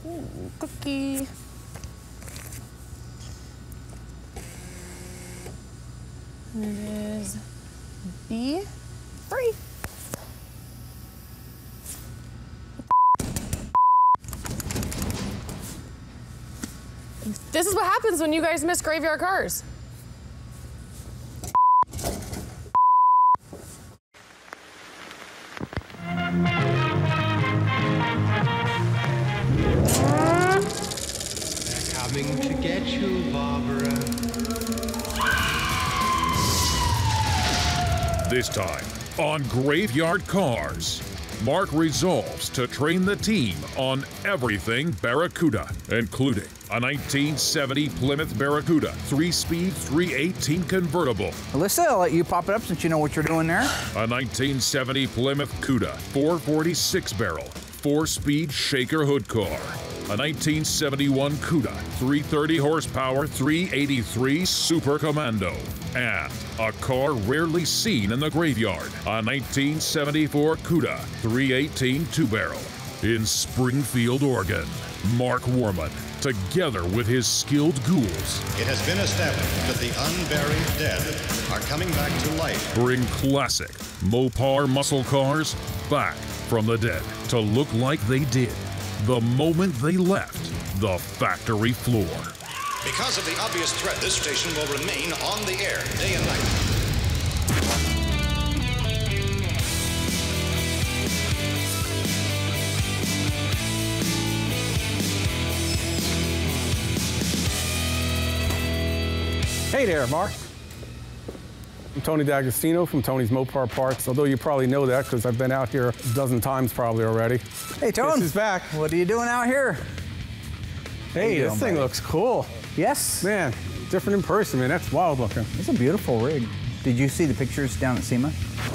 Ooh, cookie. And it is B3. This is what happens when you guys miss graveyard cars. Coming to get you, Barbara. This time on Graveyard Carz, Mark resolves to train the team on everything Barracuda, including a 1970 Plymouth Barracuda 3-speed 318 convertible. Alyssa, I'll let you pop it up since you know what you're doing there. A 1970 Plymouth Cuda 446 barrel 4-speed shaker hood car. A 1971 Cuda 330 horsepower 383 Super Commando. And a car rarely seen in the graveyard, a 1974 Cuda 318 two-barrel. In Springfield, Oregon, Mark Worman, together with his skilled ghouls, It has been established that the unburied dead are coming back to life. bring classic Mopar muscle cars back from the dead to look like they did the moment they left the factory floor. Because of the obvious threat, this station will remain on the air day and night. Hey there, Mark. I'm Tony D'Agostino from Tony's Mopar Parts, although you probably know that because I've been out here a dozen times probably already. Hey, Tony. This is back. What are you doing out here? Hey, this thing looks cool. Yes? Man, different in person, man. That's wild looking. It's a beautiful rig. Did you see the pictures down at SEMA?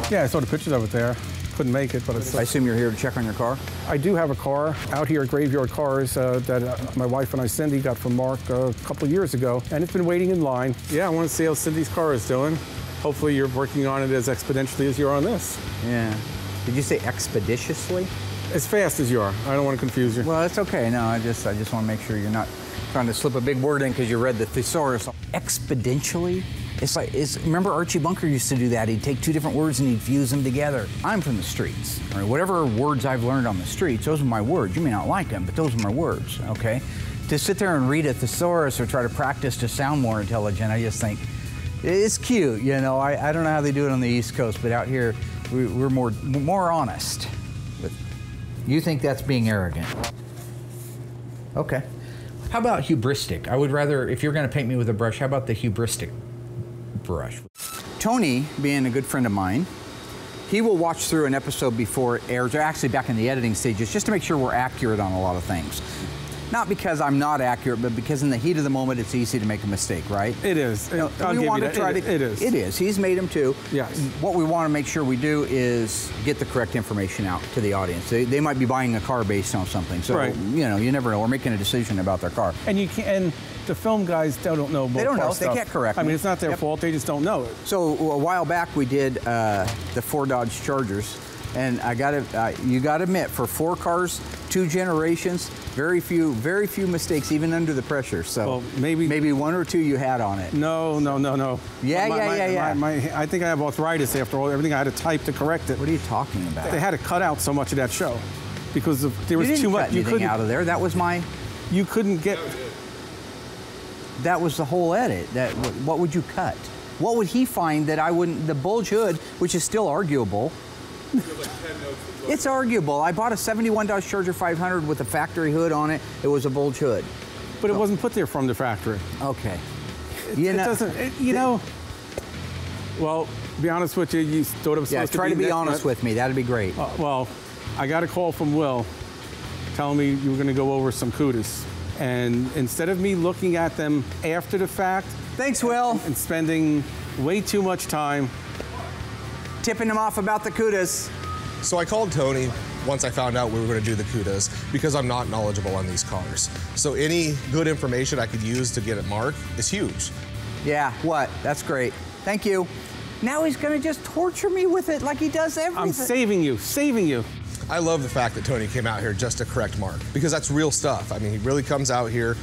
Yeah, I saw the pictures of it there. Couldn't make it, but I assume you're here to check on your car? I do have a car out here at Graveyard Carz that my wife and I, Cindy, got from Mark a couple of years ago, and it's been waiting in line. Yeah, I want to see how Cindy's car is doing. Hopefully you're working on it as expeditiously as you're on this. Yeah. Did you say expeditiously? As fast as you are. I don't want to confuse you. Well, it's okay. No, I just want to make sure you're not trying to slip a big word in because you read the thesaurus. Exponentially? It's like, remember Archie Bunker used to do that. He'd take two different words and he'd fuse them together. I'm from the streets. All right, whatever words I've learned on the streets, those are my words. You may not like them, but those are my words, okay? To sit there and read a thesaurus or try to practice to sound more intelligent, I just think, it's cute, you know. I don't know how they do it on the East Coast, but out here, we're more honest. But you think that's being arrogant. Okay. How about hubristic? I would rather, if you're going to paint me with a brush, how about the hubristic brush? Tony, being a good friend of mine, he will watch through an episode before it airs, or actually back in the editing stages, just to make sure we're accurate on a lot of things. Not because I'm not accurate, but because in the heat of the moment, it's easy to make a mistake, right? It is. You know, we want to try to. It is. It is. He's made them too. Yes. What we want to make sure we do is get the correct information out to the audience. They might be buying a car based on something, so right. You know, you never know. We're making a decision about their car. And you can't. And the film guys don't know. They don't know. Stuff. They can't correct I me. mean, it's not their fault. They just don't know it. So a while back, we did the 4 Dodge Chargers. And you got to admit, for 4 cars, 2 generations, very few mistakes, even under the pressure. So well, maybe 1 or 2 you had on it. No. Yeah. I think I have arthritis after everything I had to type to correct it. What are you talking about? They had to cut out so much of that show because there was too much. You couldn't cut anything out of there. That was my. You couldn't get. That was the whole edit. What would you cut? What would he find that I wouldn't? The bulge hood, which is still arguable. It's arguable. I bought a 71 Dodge Charger 500 with a factory hood on it. It was a bulge hood. But it wasn't put there from the factory. Okay. It doesn't, you know, well, to be honest with you, you thought it was supposed to be... Yeah, try to be honest with me. That'd be great. Well, I got a call from Will telling me you were going to go over some Cudas. And instead of me looking at them after the fact... Thanks, Will. And spending way too much time... tipping him off about the Cudas. So I called Tony once I found out we were going to do the Cudas because I'm not knowledgeable on these cars. So any good information I could use to get at Mark is huge. Yeah, what? That's great. Thank you. Now he's going to just torture me with it like he does everything. I'm saving you. I love the fact that Tony came out here just to correct Mark, because that's real stuff. I mean, he really comes out here,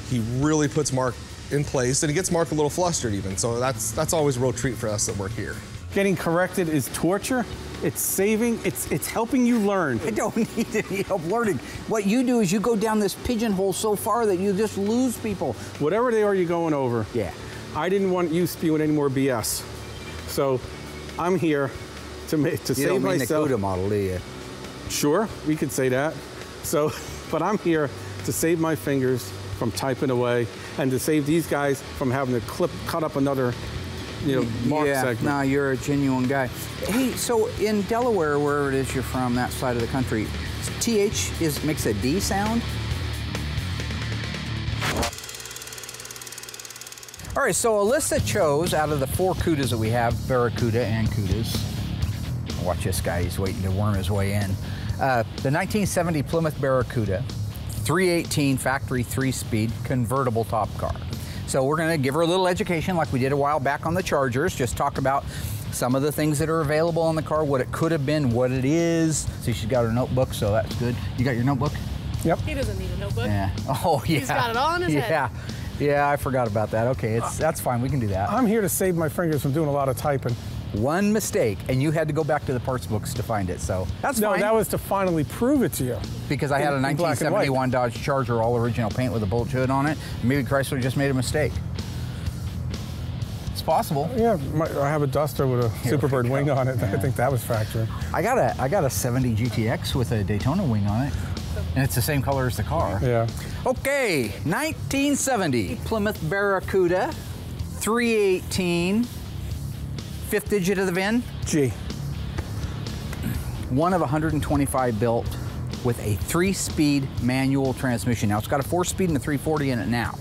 he really puts Mark in place, and he gets Mark a little flustered even. So that's always a real treat for us that work here. Getting corrected is torture. It's saving, it's helping you learn. I don't need any help learning. What you do is you go down this pigeonhole so far that you just lose people. Whatever they are you're going over. Yeah. I didn't want you spewing any more BS. So I'm here to save myself. You don't mean the Cuda model, do you? Sure, we could say that. So, but I'm here to save my fingers from typing away and to save these guys from having to cut up another, mark segment. No, you're a genuine guy. Hey, so in Delaware, wherever it is you're from, that side of the country, TH makes a D sound? All right, so Alyssa chose out of the 4 Cudas that we have, Barracuda and Cudas. Watch this guy, he's waiting to worm his way in. The 1970 Plymouth Barracuda, 318 factory 3-speed convertible top car. So we're gonna give her a little education like we did a while back on the Chargers, just talk about some of the things that are available on the car, what it could have been, what it is. See, she's got her notebook, so that's good. You got your notebook? Yep. He doesn't need a notebook. Yeah. Oh, yeah. He's got it all in his head. Yeah, I forgot about that. Okay, that's fine, we can do that. I'm here to save my fingers from doing a lot of typing. One mistake, and you had to go back to the parts books to find it, so that's fine. No, that was to finally prove it to you. Because I had a in black and white. 1971 Dodge Charger, all original paint with a bullet hood on it. Maybe Chrysler just made a mistake. It's possible. Yeah, I have a Duster with a Superbird wing on it. Yeah. I think that was fractured. I got a 70 GTX with a Daytona wing on it, and it's the same color as the car. Yeah. Okay, 1970 Plymouth Barracuda, 318. 5th digit of the VIN? G. One of 125 built with a 3-speed manual transmission. Now it's got a 4-speed and a 340 in it now,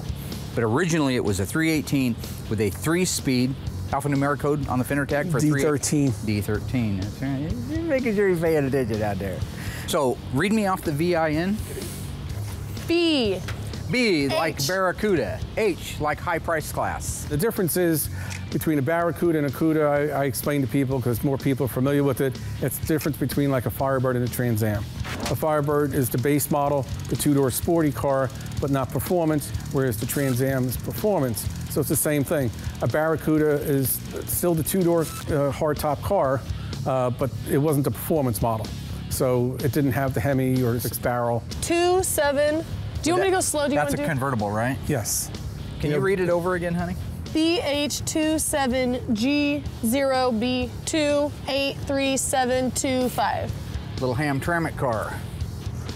but originally it was a 318 with a 3-speed alphanumeric code on the fender tag for D13. D13. That's right. Just making sure you're paying attention out there. So read me off the VIN. B. B like Barracuda. H like high price class. The difference is between a Barracuda and a Cuda, I explain to people because more people are familiar with it. It's the difference between like a Firebird and a Trans Am. A Firebird is the base model, the 2-door sporty car, but not performance, whereas the Trans Am is performance. So it's the same thing. A Barracuda is still the 2-door hardtop car, but it wasn't the performance model. So it didn't have the Hemi or 6-barrel. 27. Do you want me to go slow? That's a convertible, right? Yes. Can you read it over again, honey? BH27G0B283725. Little Hamtramck car.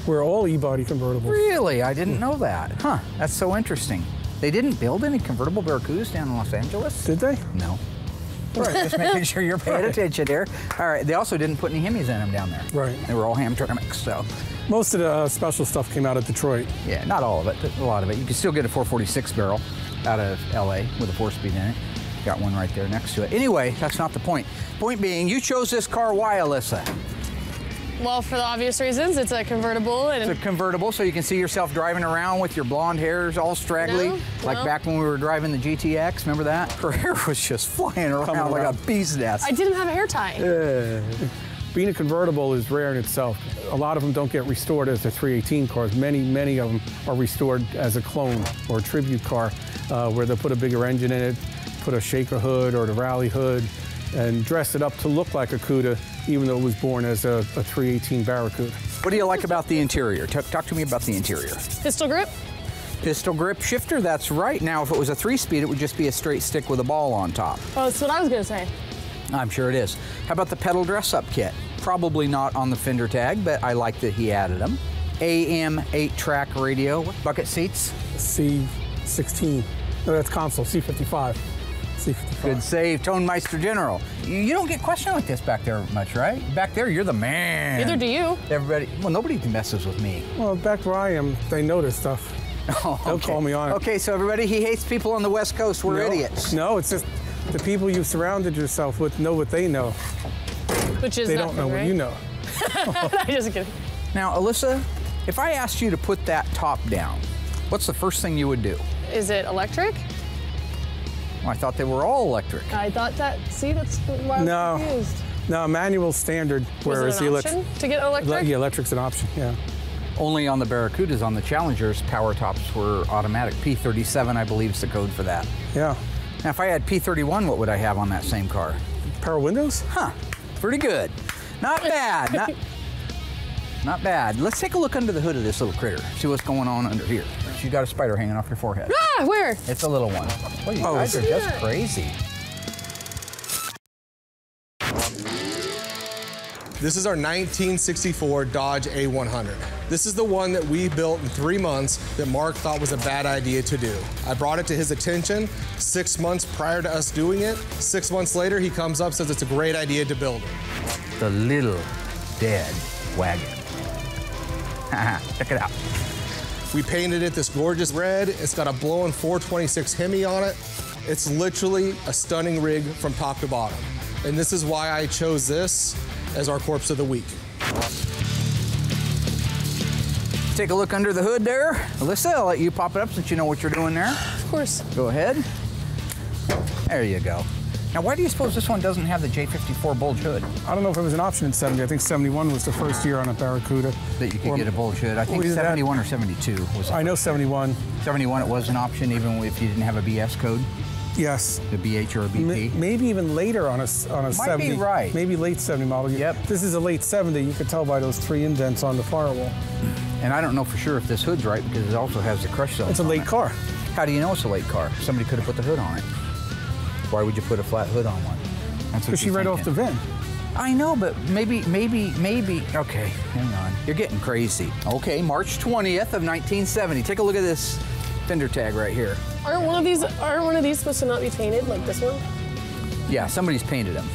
We're all E-body convertibles. Really? I didn't know that. Huh, that's so interesting. They didn't build any convertible Barracudas down in Los Angeles? Did they? No. All right, just making sure you're paying attention there. All right, they also didn't put any Hemis in them down there. Right. They were all Hamtramcks, so. Most of the special stuff came out of Detroit. Yeah, not all of it, but a lot of it. You can still get a 446 barrel out of LA with a 4-speed in it. Got one right there next to it. Anyway, that's not the point. Point being, you chose this car, why, Alyssa? Well, for the obvious reasons, it's a convertible. And it's a convertible, so you can see yourself driving around with your blonde hairs all straggly, like back when we were driving the GTX, remember that? Her hair was just flying around like a bee's nest. I didn't have a hair tie. Being a convertible is rare in itself. A lot of them don't get restored as the 318 cars. Many of them are restored as a clone or a tribute car, where they'll put a bigger engine in it, put a shaker hood or the rally hood, and dress it up to look like a Cuda, even though it was born as a 318 Barracuda. What do you like about the interior? Talk to me about the interior. Pistol grip? Pistol grip shifter, that's right. Now, if it was a 3-speed, it would just be a straight stick with a ball on top. Oh, that's what I was gonna say. I'm sure it is. How about the pedal dress-up kit? Probably not on the fender tag, but I like that he added them. AM 8-track radio. Bucket seats? C16. No, that's console, C55. C55. Good save, Tone Meister General. You don't get questioned like this back there much, right? Back there, you're the man. Neither do you. Everybody, well, nobody messes with me. Well, back where I am, they know this stuff. Oh, okay. They'll call me on it. Okay, so everybody, he hates people on the West Coast. We're idiots. No, it's just the people you've surrounded yourself with know what they know. Which is they don't know what you know. I'm just kidding. Now, Alyssa, if I asked you to put that top down, what's the first thing you would do? Is it electric? Well, I thought they were all electric. I thought that. See, that's why I was confused. No, manual standard, whereas Was it an option to get electric? Yeah, electric's an option, yeah. Only on the Barracudas. On the Challengers, power tops were automatic. P37, I believe, is the code for that. Yeah. Now, if I had P31, what would I have on that same car? Power windows? Huh, pretty good. Not bad, not bad. Let's take a look under the hood of this little critter. See what's going on under here. You got a spider hanging off your forehead. Ah, where? It's a little one. Well, you guys are just crazy. This is our 1964 Dodge A100. This is the one that we built in 3 months that Mark thought was a bad idea to do. I brought it to his attention 6 months prior to us doing it. 6 months later, he comes up, says it's a great idea to build it. The little dead wagon. Check it out. We painted it this gorgeous red. It's got a blowing 426 Hemi on it. It's literally a stunning rig from top to bottom. And this is why I chose this as our corpse of the week. Take a look under the hood there. Alyssa, I'll let you pop it up since you know what you're doing there. Of course. Go ahead. There you go. Now, why do you suppose this one doesn't have the J54 bulge hood? I don't know if it was an option in 70. I think 71 was the first year on a Barracuda. That you could get a bulge hood. I think 71 or 72 was. I know 71. 71, it was an option even if you didn't have a BS code. Yes. The BH or a BP. Maybe even later on a 70. Might be right. Maybe late 70 model. Yep. This is a late 70. You could tell by those 3 indents on the firewall. And I don't know for sure if this hood's right because it also has the crush zone. It's a late car. How do you know it's a late car? Somebody could have put the hood on it. Why would you put a flat hood on one? Because she read off the VIN. I know, but maybe. Okay, hang on. You're getting crazy. Okay, March 20th of 1970. Take a look at this fender tag right here. Aren't one of these supposed to not be painted like this one? Yeah, somebody's painted them.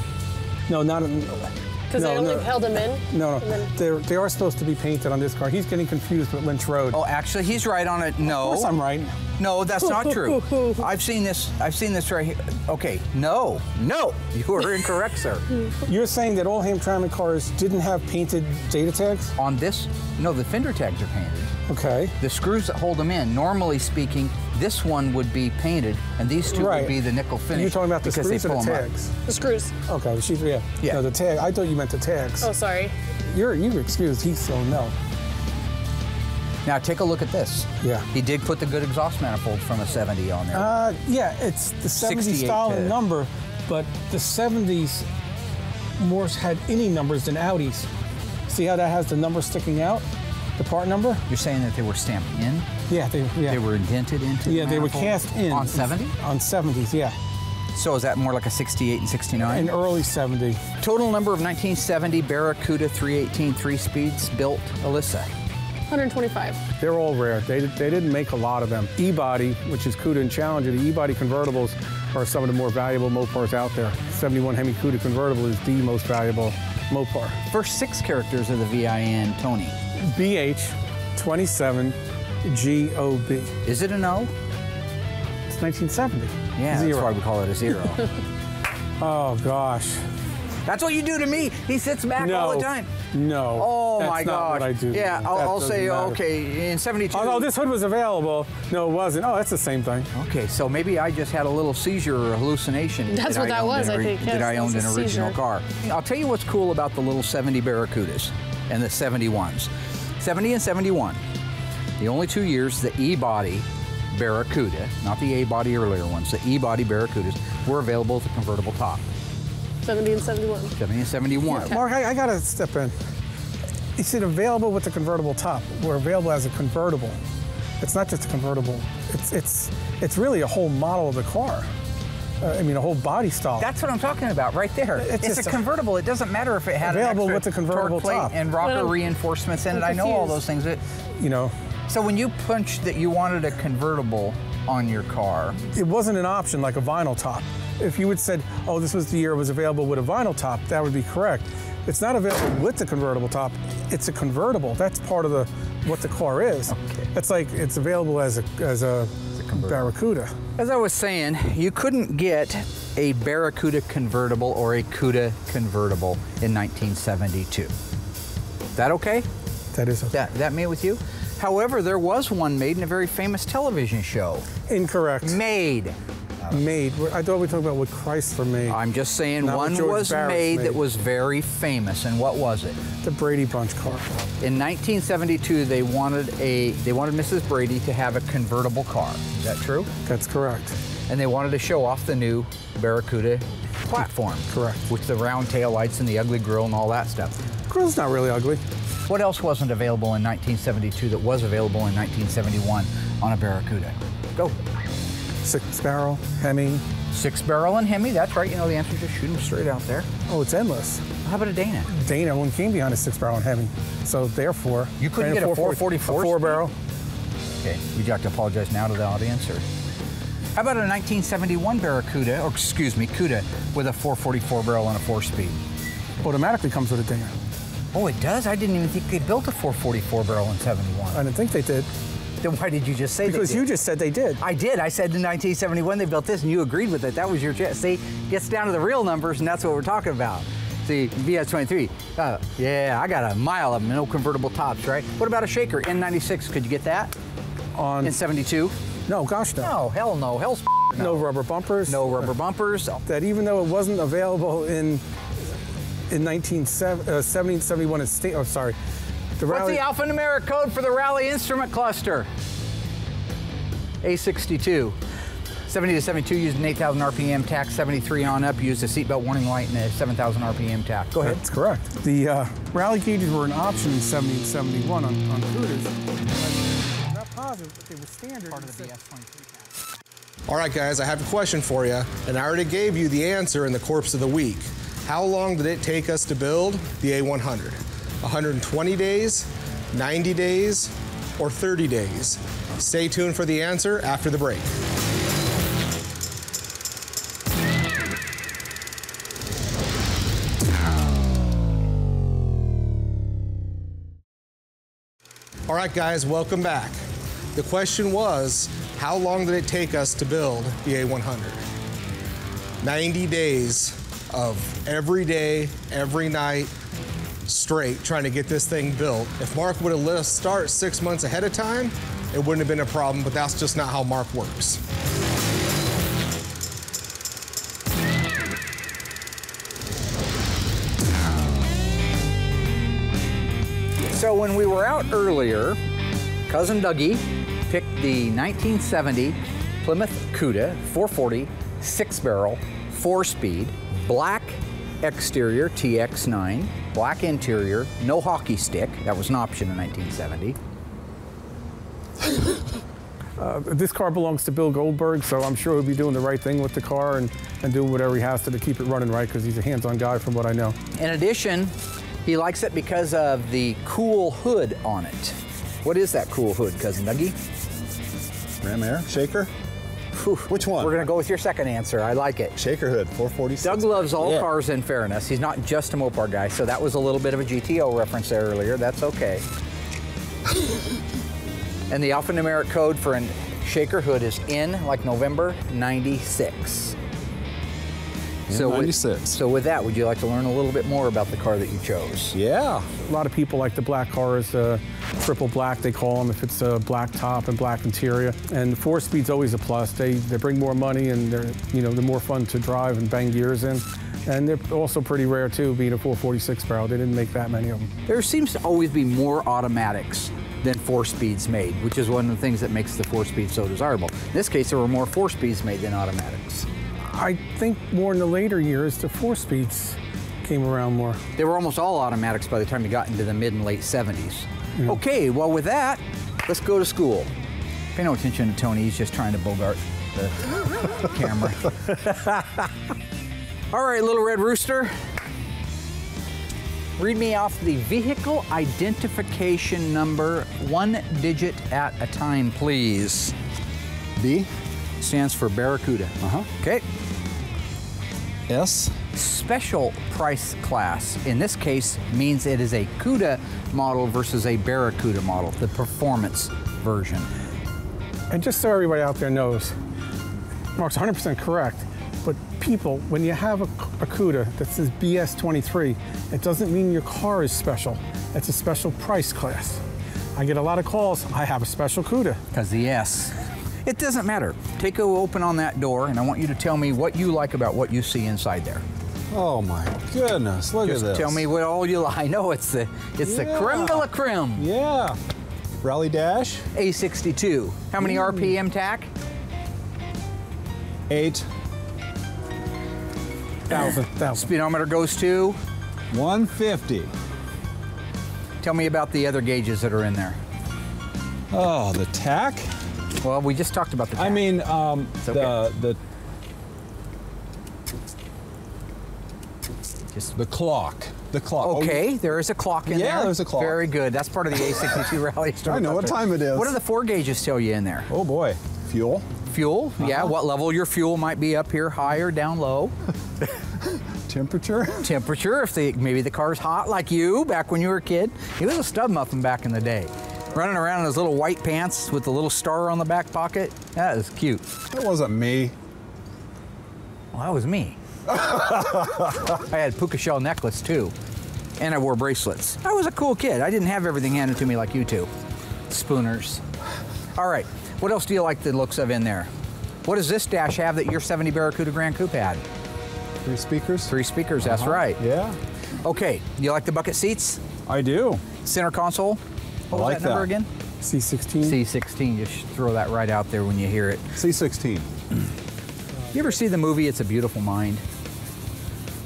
No, not. Because they only held them in? No, they are supposed to be painted on this car. He's getting confused with Lynch Road. Oh, actually, he's right on it. No. Of course I'm right. No, that's not true. I've seen this right here. Okay, no, you are incorrect, sir. You're saying that all Hamtramck cars didn't have painted data tags? On this, no, the fender tags are painted. Okay. The screws that hold them in, normally speaking, this one would be painted, and these two would be the nickel finish. You're talking about the screws or the tags? The screws. Okay, yeah. No, the tag. I thought you meant the tags. Oh, sorry. You're excused. He's saying no. Now take a look at this. Yeah. He did put the good exhaust manifold from a 70 on there. Yeah, it's the 70 style and number, but the 70s more had any numbers than Audis. See how that has the number sticking out? The part number? You're saying that they were stamped in? Yeah, they were indented into the they were cast in. On 70? On 70s, yeah. So is that more like a 68 and 69? An early 70. Total number of 1970 Barracuda 318 3-speeds built, Alyssa? 125. They're all rare. They didn't make a lot of them. E-body, which is Cuda and Challenger, the E-body convertibles are some of the more valuable Mopars out there. 71 Hemi Cuda convertible is the most valuable Mopar. First 6 characters of the VIN, Tony. BH 27 GOB. Is it an O? It's 1970. Yeah, zero. That's why we call it a 0. Oh gosh. That's what you do to me. He sits back all the time. No. Oh my That's not what I do. Yeah, I'll say, okay, in 72. Oh, this hood was available. No, it wasn't. Oh, that's the same thing. Okay, so maybe I just had a little seizure or hallucination. That's what that was, I think. That I owned an original seizure. car. I'll tell you what's cool about the little 70 Barracudas and the 71s. 70 and 71. The only 2 years the E-body Barracuda, not the A-body earlier ones, the E-body Barracudas were available with a convertible top. 70 and 71. 70 and 71. Mark, I got to step in. You said available with the convertible top. We're available as a convertible. It's not just a convertible. It's really a whole model of the car. I mean, a whole body style. That's what I'm talking about right there. It's a convertible. It doesn't matter if it had available an with the convertible torque plate top and rocker reinforcements in it. I know all those things. You know. So when you punched that you wanted a convertible on your car, it wasn't an option like a vinyl top. If you had said, oh, this was the year it was available with a vinyl top, that would be correct. It's not available with the convertible top. It's a convertible. That's part of what the car is. Okay. It's like it's available as a Barracuda. As I was saying, you couldn't get a Barracuda convertible or a Cuda convertible in 1972. That okay? That is okay. That made with you? However, there was one made in a very famous television show. Incorrect. Made. Made. I thought we were talking about what Chrysler made. I'm just saying Not what one George was Barris made made. that was very famous, and what was it? The Brady Bunch car. In 1972, they wanted Mrs. Brady to have a convertible car. Is that true? That's correct. And they wanted to show off the new Barracuda platform. Correct. With the round tail lights and the ugly grille and all that stuff. Grill's not really ugly. What else wasn't available in 1972 that was available in 1971 on a Barracuda? Go. 6-barrel, Hemi. 6-barrel and Hemi, that's right. You know the answer, just shoot them straight out there. Oh, it's endless. How about a Dana? Dana one came behind a 6-barrel and Hemi. So therefore, You couldn't get a 444 a 4-barrel. Okay, would you like to apologize now to the audience, or? How about a 1971 Barracuda, or excuse me, Cuda, with a 444 barrel and a 4-speed? Automatically comes with a Dana. Oh, it does? I didn't even think they built a 444 barrel in 71. I didn't think they did. Then why did you just say Because they did? you just said they did. I did. I said in 1971 they built this, and you agreed with it. That was your see, gets down to the real numbers, and that's what we're talking about. See, BS23. Yeah, I got a mile of them, no convertible tops, right? What about a shaker? N96, could you get that? In 72? No, gosh, no. No, hell no. Hell's no. No rubber bumpers. No rubber bumpers. That even though it wasn't available in 1970, 71, oh, sorry. What's the alphanumeric code for the Rally instrument cluster? A62. 70 to 72 used an 8,000 RPM tack. 73 on up used a seatbelt warning light and a 7,000 RPM tack. Go ahead. That's correct. The rally gauges were an option in 70 and 71 on Cudas. I'm not positive, but they were standard. Part of the BS23. All right, guys, I have a question for you, and I already gave you the answer in the Corpse of the Week. How long did it take us to build the A100? 120 days, 90 days, or 30 days? Stay tuned for the answer after the break. All right, guys, welcome back. The question was, how long did it take us to build the A100? 90 days of every day, every night, straight, trying to get this thing built. If Mark would have let us start 6 months ahead of time, it wouldn't have been a problem, but that's just not how Mark works. So when we were out earlier, Cousin Dougie picked the 1970 Plymouth Cuda 440 6-barrel 4-speed, black exterior TX9, black interior, no hockey stick. That was an option in 1970. This car belongs to Bill Goldberg, so I'm sure he'll be doing the right thing with the car and doing whatever he has to keep it running right, because he's a hands-on guy from what I know. In addition, he likes it because of the cool hood on it. What is that cool hood, Cousin Dougie? Ram Air? Shaker? Whew. Which one? We're gonna go with your second answer. I like it. Shaker hood, 446. Doug loves all cars, in fairness. He's not just a Mopar guy, so that was a little bit of a GTO reference there earlier. That's okay. And the alphanumeric code for a shaker hood is N, like November, 96. So 96. So with that, would you like to learn a little bit more about the car that you chose? Yeah. A lot of people like the black cars, triple black they call them, if it's a black top and black interior. And the 4-speed's always a plus. They bring more money, and they're more fun to drive and bang gears in. And they're also pretty rare too, being a 446 barrel. They didn't make that many of them. There seems to always be more automatics than 4-speeds made, which is one of the things that makes the 4-speed so desirable. In this case, there were more 4-speeds made than automatics. I think more in the later years, the 4-speeds came around more. They were almost all automatics by the time you got into the mid and late 70s. Yeah. Okay, well with that, let's go to school. Pay no attention to Tony, he's just trying to bogart the camera. All right, Little Red Rooster. Read me off the vehicle identification number, 1 digit at a time, please. B. Stands for Barracuda. Okay. S. Special price class, in this case, means it is a Cuda model versus a Barracuda model, the performance version. And just so everybody out there knows, Mark's 100% correct, but people, when you have a Cuda that says BS23, it doesn't mean your car is special. It's a special price class. I get a lot of calls, I have a special Cuda. Because the S. It doesn't matter. Take a open on that door, and I want you to tell me what you like about what you see inside there. Oh my goodness, look Just at this. tell me what all you like. I know it's the creme de la creme. Yeah. Rally dash. A62. How many RPM tack? 8,000. Speedometer goes to? 150. Tell me about the other gauges that are in there. Oh, the tack? Well, we just talked about the tack. I mean, okay. the clock. The clock. Okay, there is a clock in there. Yeah, there's a clock. Very good. That's part of the A62 rally. I know what time it is. What do the 4 gauges tell you in there? Oh boy. Fuel. Fuel, yeah. What level your fuel might be up here, high or down low. Temperature. Temperature, if maybe the car's hot like you back when you were a kid. He was a stub muffin back in the day. Running around in his little white pants with the little star on the back pocket. That is cute. That wasn't me. Well, that was me. I had puka shell necklace too. And I wore bracelets. I was a cool kid. I didn't have everything handed to me like you two. Spooners. All right, what else do you like the looks of in there? What does this dash have that your 70 Barracuda Grand Coupe had? 3 speakers. 3 speakers, that's right. Yeah. Okay, you like the bucket seats? I do. Center console? What was like that number again? C16. C16, just throw that right out there when you hear it. C16. You ever see the movie It's a Beautiful Mind?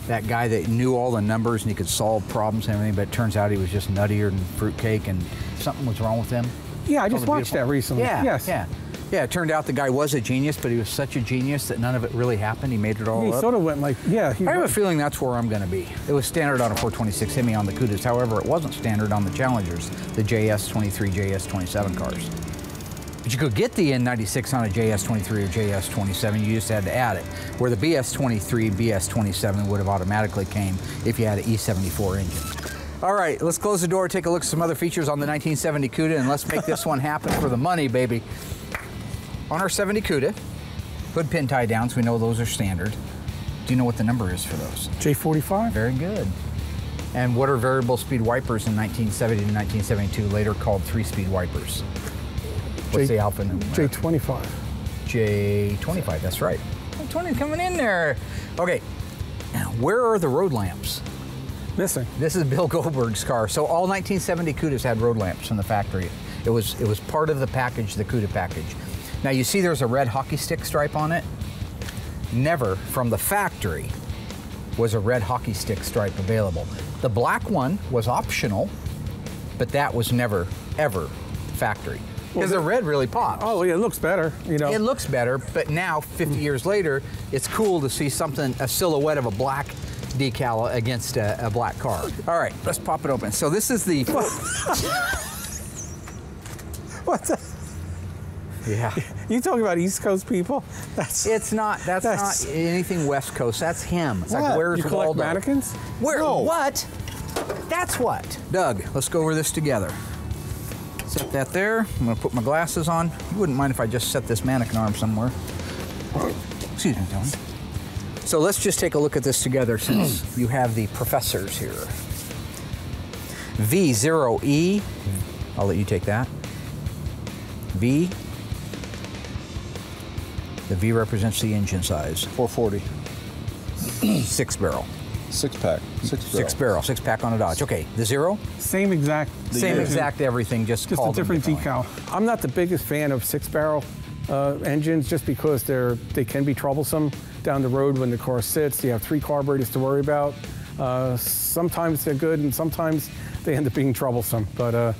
That guy that knew all the numbers and he could solve problems and everything, but it turns out he was just nuttier than fruitcake and something was wrong with him. Yeah, I just watched that recently. Yeah, yes. Yeah, it turned out the guy was a genius, but he was such a genius that none of it really happened. He made it all He up. sort of went like, yeah. I have a feeling that's where I'm going to be. It was standard on a 426 Hemi on the Cudas. However, it wasn't standard on the Challengers, the JS23, JS27 cars. But you could get the N96 on a JS23 or JS27, you just had to add it. Where the BS23, BS27 would have automatically came if you had an E74 engine. All right, let's close the door, take a look at some other features on the 1970 Cuda, and let's make this one happen for the money, baby. On our 70 Cuda, hood pin tie downs, we know those are standard. Do you know what the number is for those? J45. Very good. And what are variable speed wipers in 1970 to 1972, later called 3-speed wipers? What's the alpha number? J25. J25, that's right. 20 coming in there. Okay, now where are the road lamps? Missing. This is Bill Goldberg's car. So all 1970 Cudas had road lamps from the factory. It was part of the package, the Cuda package. Now you see there's a red hockey stick stripe on it. Never from the factory was a red hockey stick stripe available. The black one was optional, but that was never, ever factory. Because the red really pops. Oh, yeah, it looks better, you know. It looks better, but now, 50 years later, it's cool to see something, a silhouette of a black decal against a black car. All right, let's pop it open. So this is the... What's that? Yeah. You talking about East Coast people? That's not anything West Coast. That's him. It's what? like, where's you collect Waldo? mannequins? Where? No. What? That's what. Doug, let's go over this together. Set that there. I'm gonna put my glasses on. You wouldn't mind if I just set this mannequin arm somewhere. Excuse me, Tony. So let's just take a look at this together since you have the professors here. V0E, I'll let you take that. V, the V represents the engine size. 440. 6 barrel. 6-pack. 6 barrel, 6-pack on a Dodge. Okay, the 0? Same exact. Same exact everything, just a called different decal. I'm not the biggest fan of 6-barrel engines just because they can be troublesome down the road when the car sits. You have 3 carburetors to worry about. Sometimes they're good and sometimes they end up being troublesome. But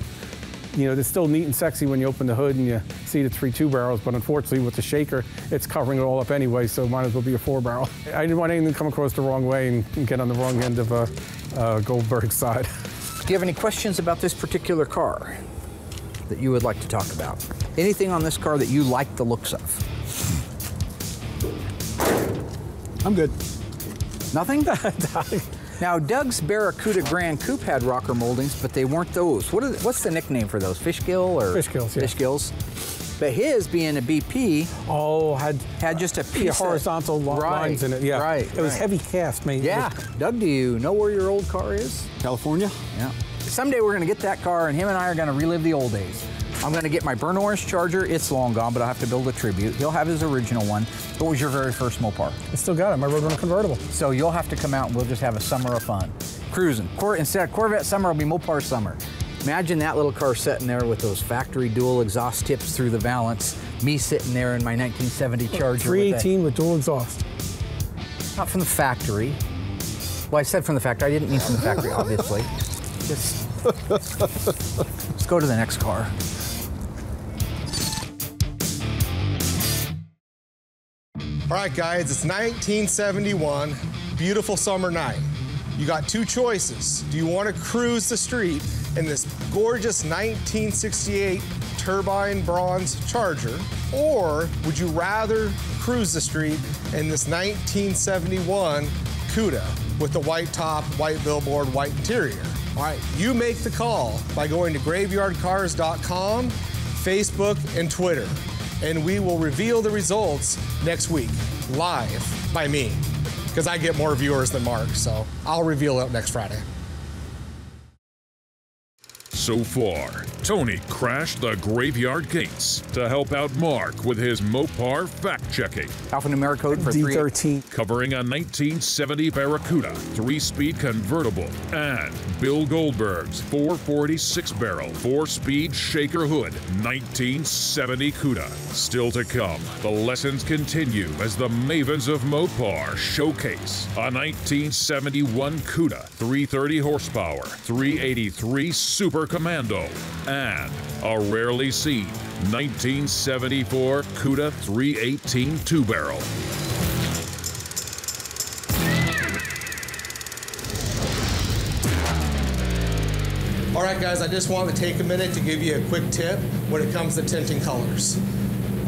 you know, they're still neat and sexy when you open the hood and you see the 3 2-barrels, but unfortunately with the shaker, it's covering it all up anyway, so might as well be a 4-barrel. I didn't want anything to come across the wrong way and get on the wrong end of Goldberg's side. Do you have any questions about this particular car that you would like to talk about? Anything on this car that you like the looks of? I'm good. Nothing? Now, Doug's Barracuda Grand Coupe had rocker moldings, but they weren't those. What's the nickname for those? Fish gill or? Fish gills, yeah. Fish gills. But his, being a BP, had just a piece of horizontal lines in it. Yeah, right. It was heavy cast, mate. Yeah. Doug, do you know where your old car is? California? Yeah. Someday we're going to get that car, and him and I are going to relive the old days. I'm gonna get my burnt orange Charger. It's long gone, but I'll have to build a tribute. He'll have his original one. What was your very first Mopar? I still got it, my Roadrunner convertible. So you'll have to come out and we'll just have a summer of fun. Cruising. Instead of Corvette summer, it'll be Mopar summer. Imagine that little car sitting there with those factory dual exhaust tips through the valance. Me sitting there in my 1970 Charger. 318 with dual exhaust. Not from the factory. Well, I said from the factory. I didn't mean from the factory, obviously. Just let's go to the next car. All right, guys, it's 1971, beautiful summer night. You got two choices. Do you want to cruise the street in this gorgeous 1968 turbine bronze Charger, or would you rather cruise the street in this 1971 Cuda with the white top, white billboard, white interior? All right, you make the call by going to graveyardcars.com, Facebook, and Twitter, and we will reveal the results next week, live by me, because I get more viewers than Mark, so I'll reveal it next Friday. So far, Tony crashed the graveyard gates to help out Mark with his Mopar fact-checking. Alphanumeric code for D13. Covering a 1970 Barracuda 3-speed convertible and Bill Goldberg's 446 barrel 4-speed shaker hood 1970 Cuda. Still to come, the lessons continue as the Mavens of Mopar showcase a 1971 Cuda 330 horsepower 383 Super Commando and a rarely seen 1974 Cuda 318 two-barrel. All right, guys, I just wanted to take a minute to give you a quick tip when it comes to tinting colors.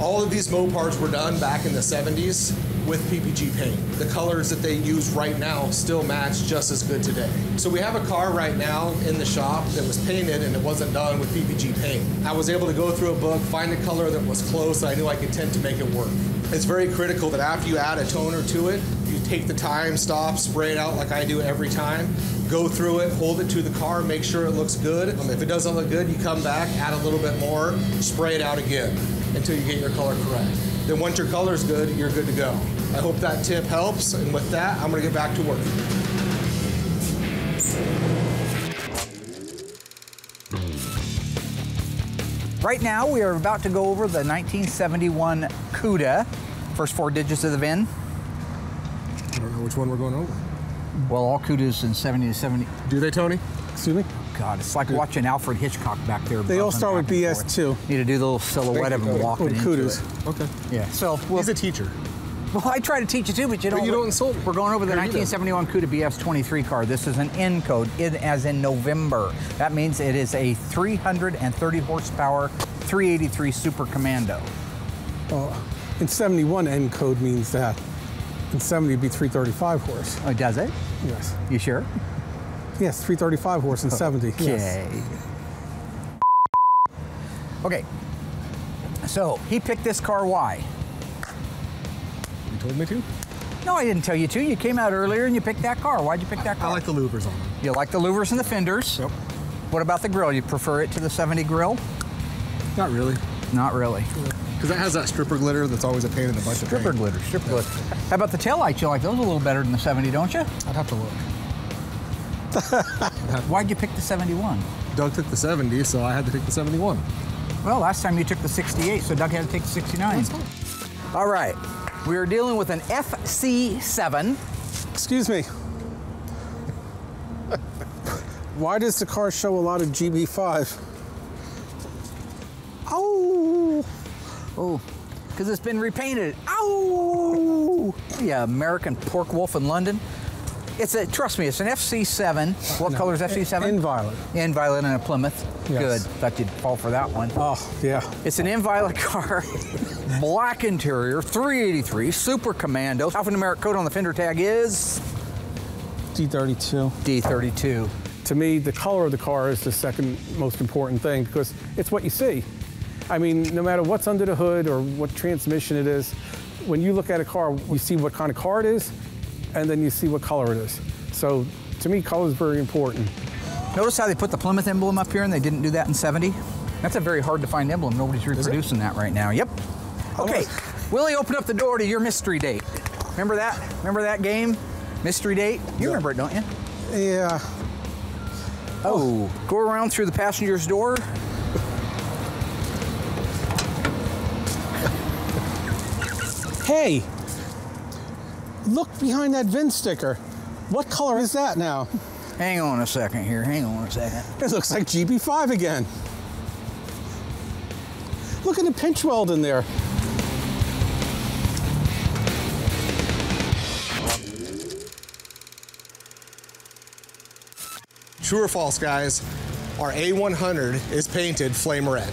All of these Mopars were done back in the 70s with PPG paint. The colors that they use right now still match just as good today. So we have a car right now in the shop that was painted and it wasn't done with PPG paint. I was able to go through a book, find a color that was close, and I knew I could tint to make it work. It's very critical that after you add a toner to it, you take the time, stop, spray it out like I do every time, go through it, hold it to the car, make sure it looks good. If it doesn't look good, you come back, add a little bit more, spray it out again until you get your color correct. Then once your color's good, you're good to go. I hope that tip helps, and with that, I'm gonna get back to work. Right now, we are about to go over the 1971 Cuda. First four digits of the VIN. I don't know which one we're going over. Well, all Cudas in 70 to 70. Do they, Tony? Excuse me? God, it's like watching Alfred Hitchcock back there. They all start with BS2. Need to do the little silhouette of him walking into Cudas. it. Okay. Yeah, so... He's a teacher. Well, I try to teach you too, but you don't. But you don't insult me. We're going over the Here you go. 1971 Cuda BS23 car. This is an N code, as in November. That means it is a 330 horsepower 383 Super Commando. In 71, N code means that. In 70, it'd be 335 horse. Oh, does it? Yes. You sure? Yes, 335 horse in 70. Okay. Yes. Okay. So he picked this car. Why? You told me to? No, I didn't tell you to. You came out earlier and you picked that car. Why'd you pick that car? I like the louvers on them. You like the louvers and the fenders. Yep. What about the grill? You prefer it to the 70 grill? Not really. Not really. Because it has that stripper glitter that's always a pain in the butt to Stripper paint. glitter, stripper glitter. How about the taillights? You like those a little better than the 70, don't you? I'd have to look. Why'd you pick the 71? Doug took the 70, so I had to take the 71. Well, last time you took the 68, so Doug had to take the 69. All right. We are dealing with an FC7. Excuse me. Why does the car show a lot of GB5? Oh! Oh, because it's been repainted. Ow! Yeah, American pork wolf in London. It's a, trust me, it's an FC7. What color is FC7? In violet. In violet and a Plymouth. Yes. Good. Thought you'd fall for that one. Oh, yeah. It's an in violet car, black interior, 383, Super Commando. Alphanumeric code on the fender tag is D32. D32. To me, the color of the car is the second most important thing because it's what you see. I mean, no matter what's under the hood or what transmission it is, when you look at a car, you see what kind of car it is, and then you see what color it is. So, to me, color is very important. Notice how they put the Plymouth emblem up here and they didn't do that in 70? That's a very hard to find emblem. Nobody's reproducing that right now. Yep. Okay, Willie, open up the door to your mystery date. Remember that? Remember that game? Mystery date? You remember it, don't you? Yeah. Oh, go around through the passenger's door. Hey, look behind that VIN sticker. What color is that now? Hang on a second here, hang on a second. It looks like GB5 again. Look at the pinch weld in there. True or false, guys? Our A100 is painted flame red.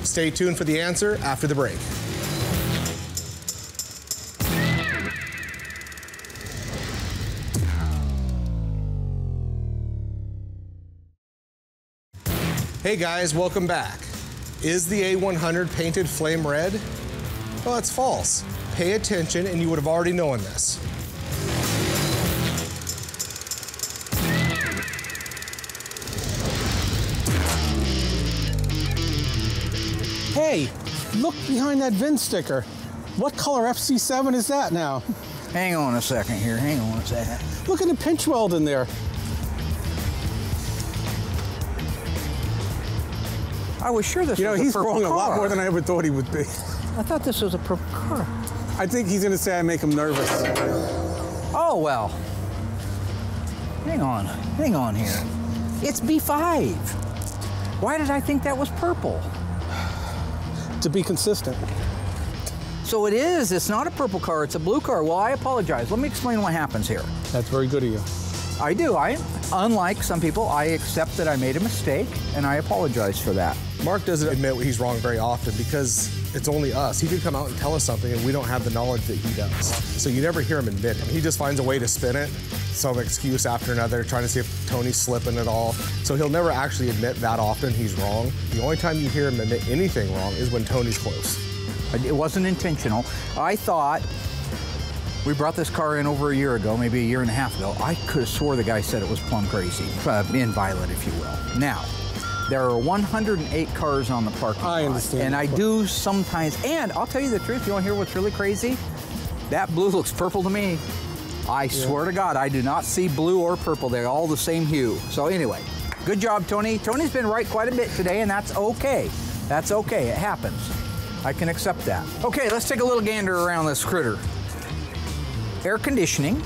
Stay tuned for the answer after the break. Hey guys, welcome back. Is the A100 painted flame red? Well, that's false. Pay attention and you would have already known this. Hey, look behind that VIN sticker. What color FC7 is that now? Hang on a second here, hang on a second. Look at the pinch weld in there. I was sure this was a purple car. He's wrong a lot more than I ever thought he would be. I thought this was a purple car. I think he's gonna say I make him nervous. Oh, well. Hang on here. It's B5. Why did I think that was purple? To be consistent. So it is, it's not a purple car, it's a blue car. Well, I apologize. Let me explain what happens here. That's very good of you. I do. Unlike some people, I accept that I made a mistake, and I apologize for that. Mark doesn't admit he's wrong very often because it's only us. He could come out and tell us something and we don't have the knowledge that he does. So you never hear him admit it. He just finds a way to spin it, some excuse after another, trying to see if Tony's slipping at all. So he'll never actually admit that often he's wrong. The only time you hear him admit anything wrong is when Tony's close. It wasn't intentional. I thought, we brought this car in over a year ago, maybe a year and a half ago. I could have swore the guy said it was plumb crazy, in violet, if you will. Now, there are 108 cars on the parking lot. I understand. And I do sometimes, and I'll tell you the truth, you want to hear what's really crazy? That blue looks purple to me. I swear to God, I do not see blue or purple. They're all the same hue. So anyway, good job, Tony. Tony's been right quite a bit today, and that's okay. That's okay, it happens. I can accept that. Okay, let's take a little gander around this critter. Air conditioning.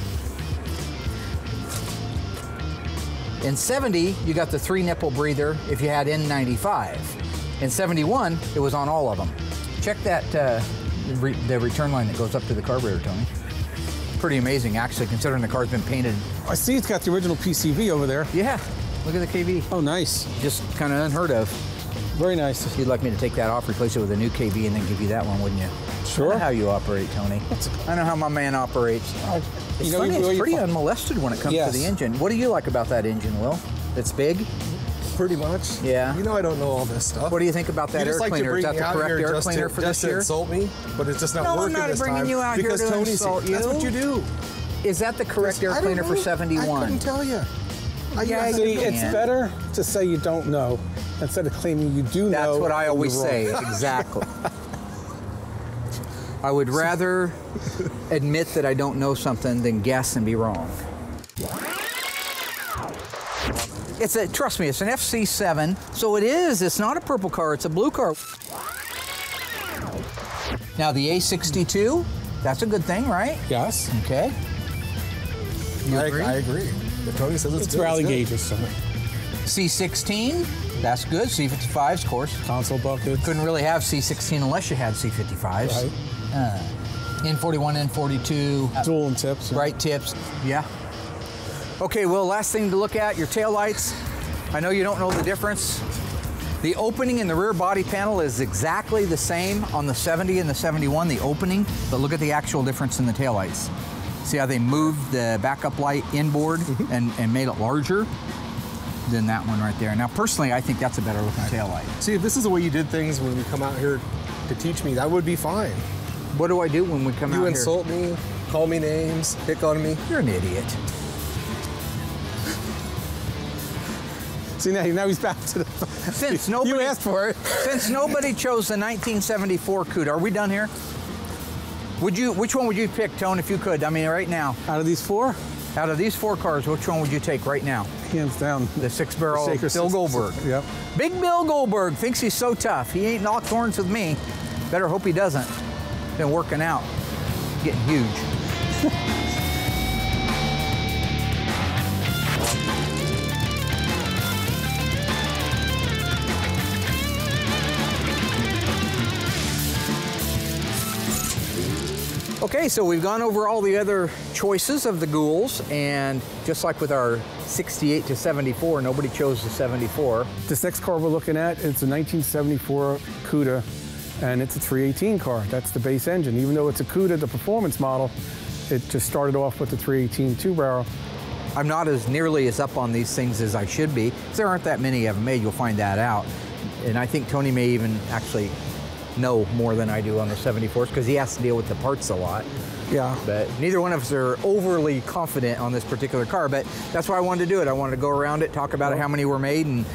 In 70, you got the 3-nipple breather if you had N95. In 71, it was on all of them. Check that, the return line that goes up to the carburetor, Tony. Pretty amazing, actually, considering the car's been painted. I see it's got the original PCV over there. Yeah, look at the KV. Oh, nice. Just kind of unheard of. Very nice. You'd like me to take that off, replace it with a new KV, and then give you that one, wouldn't you? Sure. I know how you operate, Tony. I know how my man operates. It's funny, it's pretty unmolested when it comes to the engine. What do you like about that engine, Will? It's big? Pretty much. Yeah. You know I don't know all this stuff. What do you think about that air cleaner? Is that the correct air cleaner for this year? Just to insult me, but it's just not working this time. No, I'm not bringing you out here to insult you. That's what you do. Is that the correct air cleaner for 71? I couldn't tell you. See, it's better to say you don't know instead of claiming you do know. That's what I always say, exactly. I would rather admit that I don't know something than guess and be wrong. Trust me, it's an FC7, so it's not a purple car, it's a blue car. Now the A62, that's a good thing, right? Yes. Okay. You agree? I agree. If Tony says it's good, rally gauges, so. C16, that's good. C55s, of course. Console buckets. Couldn't really have C16 unless you had C55s. Right. N41, N42. Dual and tips. Right tips, yeah. Okay, well, last thing to look at, your taillights. I know you don't know the difference. The opening in the rear body panel is exactly the same on the 70 and the 71, the opening, but look at the actual difference in the taillights. See how they moved the backup light inboard and made it larger than that one right there. Now, personally, I think that's a better looking taillight. See, if this is the way you did things when you come out here to teach me, that would be fine. What do I do when we come out here? You insult me, call me names, pick on me. You're an idiot. See, now he's back to the... Since nobody, you asked for it. Since nobody chose the 1974 Cuda, are we done here? Which one would you pick, Tone, if you could? I mean, right now. Out of these four? Out of these four cars, which one would you take right now? Hands down. The six-barrel Bill Goldberg. Yep. Big Bill Goldberg thinks he's so tough. He ain't knocked horns with me. Better hope he doesn't. Been working out. Getting huge. Okay, so we've gone over all the other choices of the ghouls, and just like with our 68 to 74, nobody chose the 74. This next car we're looking at, it's a 1974 Cuda, and it's a 318 car. That's the base engine. Even though it's a Cuda, the performance model, it just started off with the 318 two-barrel. I'm not as nearly as up on these things as I should be. There aren't that many of them made, you'll find that out. And I think Tony may even actually know more than I do on the 74s because he has to deal with the parts a lot. Yeah. But neither one of us are overly confident on this particular car, but that's why I wanted to do it. I wanted to go around it, talk about it, how many were made, and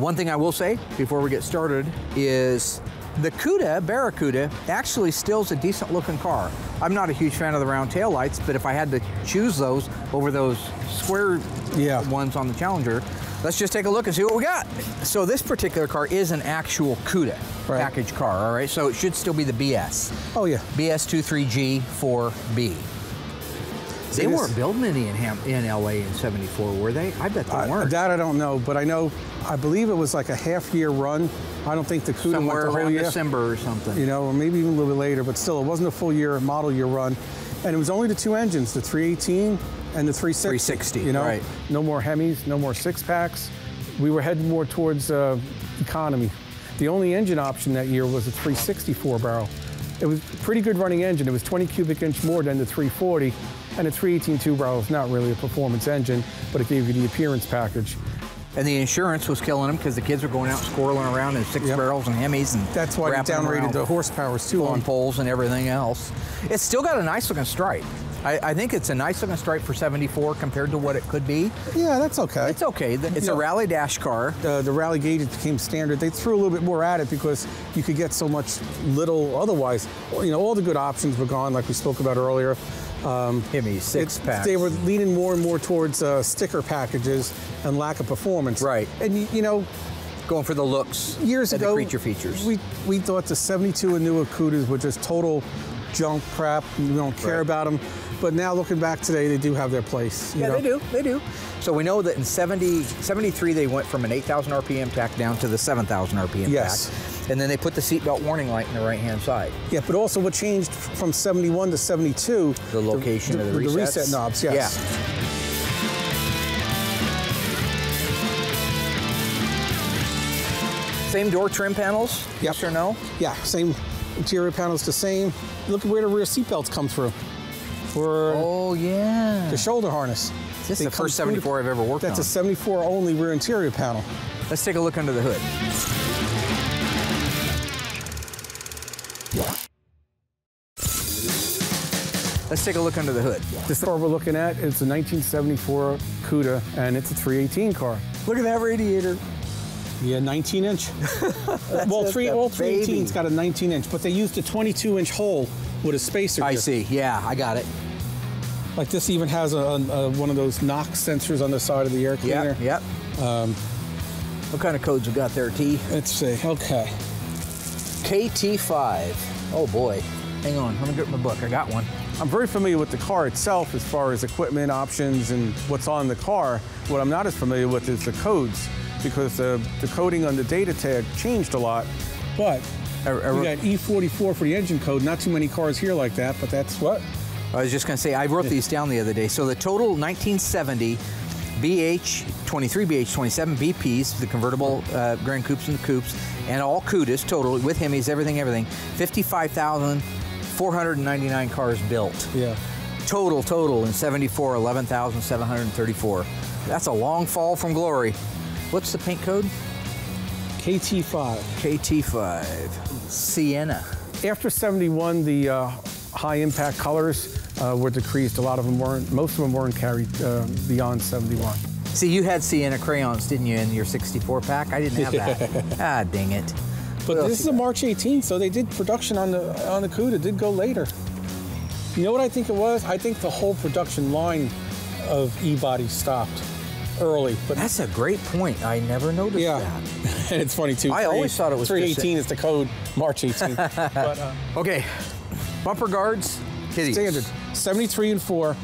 one thing I will say before we get started is the Cuda, Barracuda, actually still is a decent looking car. I'm not a huge fan of the round tail lights, but if I had to choose those over those square ones on the Challenger, let's just take a look and see what we got. So this particular car is an actual Cuda package car, all right? So it should still be the BS. Oh yeah. BS23G4B. They weren't building any in LA in 74, were they? I bet they weren't. That I don't know, but I believe it was like a half-year run. I don't think the Cuda somewhere went the whole around year. December or something. You know, or maybe even a little bit later, but still, it wasn't a full year, model year run. And it was only the two engines, the 318 and the 360. 360, you know? right. No more Hemis, no more six-packs. We were heading more towards economy. The only engine option that year was a 364 barrel. It was a pretty good running engine. It was 20 cubic inch more than the 340, and the 318 two-barrel is not really a performance engine, but it gave you the appearance package. And the insurance was killing them because the kids were going out squirreling around in six barrels and Hemis, and that's why they downrated the horsepowers too on poles and everything else. It's still got a nice looking stripe. I think it's a nice looking stripe for 74 compared to what it could be. Yeah, that's okay. It's okay. It's a rally dash car. The rally gauges became standard. They threw a little bit more at it because you could get so much little otherwise. You know, all the good options were gone, like we spoke about earlier. Hemis, six packs. They were leaning more and more towards sticker packages and lack of performance. Right. And you know, going for the looks. Years ago, the creature features. We thought the 72 and newer Cudas were just total junk crap. We don't care about them. But now looking back today, they do have their place. Yeah, they do. So we know that in 73, they went from an 8,000 RPM tack down to the 7,000 RPM tack. And then they put the seatbelt warning light in the right-hand side. Yeah, but also what changed from 71 to 72? The location of the resets. The reset knobs, yes. Yeah. Same door trim panels, yes or no? Yeah, same interior panels the same. Look at where the rear seatbelts come through. Oh, yeah. The shoulder harness. This is the first 74 I've ever worked on. That's a 74 only rear interior panel. Let's take a look under the hood. Let's take a look under the hood. This car we're looking at is a 1974 Cuda, and it's a 318 car. Look at that radiator. Yeah, 19-inch. Well, all 318's got a 19-inch, but they used a 22-inch hole with a spacer. I see. Yeah, I got it. Like this even has one of those knock sensors on the side of the air cleaner. Yep. What kind of codes we got there, T? Let's see. Okay. KT5. Oh boy. Hang on. Let me get my book. I got one. I'm very familiar with the car itself as far as equipment options and what's on the car. What I'm not as familiar with is the codes, because the coding on the data tag changed a lot. But we got E44 for the engine code. Not too many cars here like that, but that's what? I was just going to say, I wrote these down the other day. So the total 1970 BH23, BH27 BPs, the convertible Grand Coupes and the Coupes, and all Cudas total with Hemis, everything, 55,499 cars built. Yeah. Total in 74, 11,734. That's a long fall from glory. What's the paint code? KT5. KT5. Sienna. After 71, the high impact colors were decreased. A lot of them weren't, most of them weren't carried beyond 71. See, you had Sienna crayons, didn't you, in your 64 pack? I didn't have that. Ah, dang it. But this is a March 18th, so they did production on the Cuda, did go later. You know what I think it was? I think the whole production line of E-body stopped early. But that's a great point. I never noticed that. And it's funny too. I always thought it was 318 is the code, March 18th. But, okay, bumper guards, kitties. Standard, 73 and 4.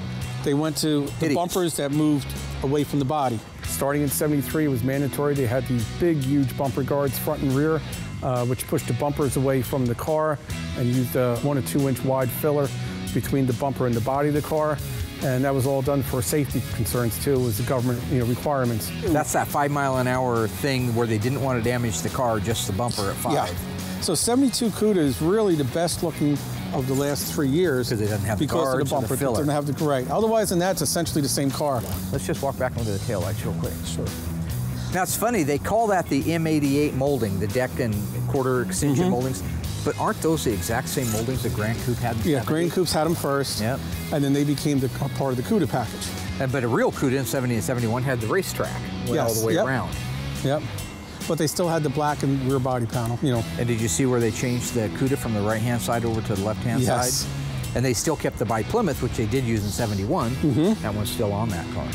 They went to the bumpers that moved away from the body. Starting in 73, it was mandatory. They had these big, huge bumper guards, front and rear, which pushed the bumpers away from the car and used a 1 or 2 inch wide filler between the bumper and the body of the car. And that was all done for safety concerns too. It was the government, requirements. That's that 5 mile an hour thing where they didn't want to damage the car, just the bumper at 5. Yeah. So 72 Cuda is really the best looking of the last 3 years. Because it doesn't have the guards of the bumper. or the filler. It doesn't have the, right. Otherwise than that, it's essentially the same car. Let's just walk back onto the taillights real quick. Sure. Now it's funny, they call that the M88 molding, the deck and quarter extension moldings. But aren't those the exact same moldings that Grand Coupe had? Yeah, Grand Coupes had them first. Yep. And then they became part of the Cuda package. But a real Cuda in 70 and 71 had the racetrack all the way around. Yep. But they still had the black and rear body panel, And did you see where they changed the Cuda from the right-hand side over to the left-hand side? And they still kept the bi-Plymouth, which they did use in 71. That one's still on that car.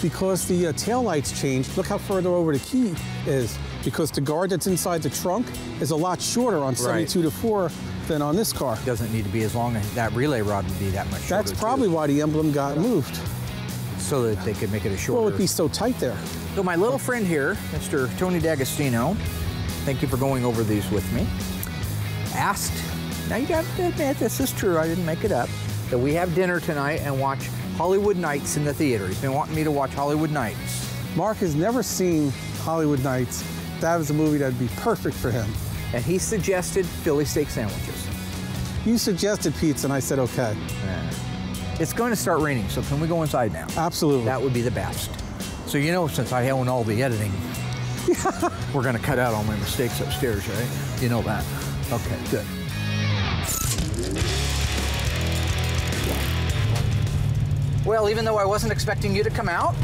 Because the taillights changed, look how further over the key is. Because the guard that's inside the trunk is a lot shorter on 72 to 4 than on this car. Doesn't need to be as long, that relay rod would be that much shorter. That's probably why the emblem got moved. So that they could make it a shorter. Well, it'd be so tight there. So my little friend here, Mr. Tony D'Agostino, thank you for going over these with me, asked, now you got to admit this is true, I didn't make it up, that we have dinner tonight and watch Hollywood Nights in the theater. He's been wanting me to watch Hollywood Nights. Mark has never seen Hollywood Nights. That was a movie that'd be perfect for him. And he suggested Philly steak sandwiches. You suggested pizza, and I said okay. It's going to start raining, so can we go inside now? Absolutely. That would be the best. So since I own all the editing, we're going to cut out all my mistakes upstairs, right? You know that. Okay, good. Well, even though I wasn't expecting you to come out,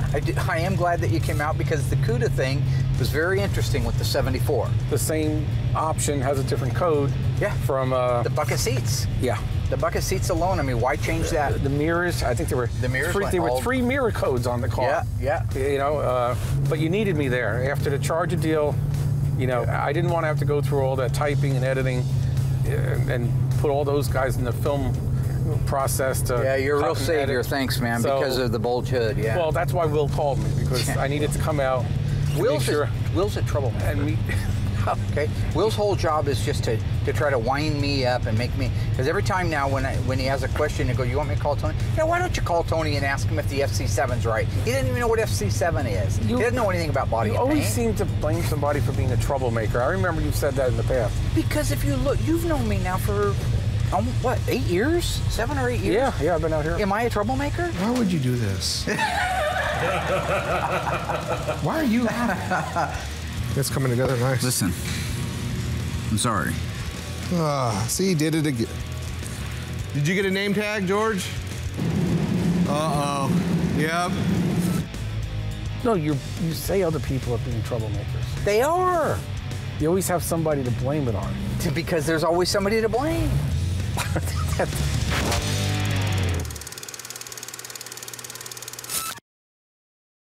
I am glad that you came out because the Cuda thing was very interesting with the 74. The same option has a different code. Yeah. From the bucket seats. Yeah. The bucket seats alone. I mean, why change that? The mirrors. I think there were three mirror codes on the car. Yeah. But you needed me there after the Charger deal. I didn't want to have to go through all that typing and editing and put all those guys in the film process to you're a real savior, thanks man, because of the bulge hood. Well, that's why Will called me, because I needed to come out. Will's a troublemaker. And me. Okay. Will's whole job is just to try to wind me up and make me, because every time now when he has a question, he goes, you want me to call Tony? Yeah, why don't you call Tony and ask him if the FC7's right? He didn't even know what FC7 is. He doesn't know anything about body and paint. You always seem to blame somebody for being a troublemaker. I remember you've said that in the past. Because if you look, you've known me now for, what, 8 years? 7 or 8 years? Yeah, I've been out here. Am I a troublemaker? Why would you do this? Why are you laughing? It's coming together nice. Listen, I'm sorry. See, he did it again. Did you get a name tag, George? Uh-oh. Yep. No, you say other people are being troublemakers. They are. You always have somebody to blame it on. Because there's always somebody to blame.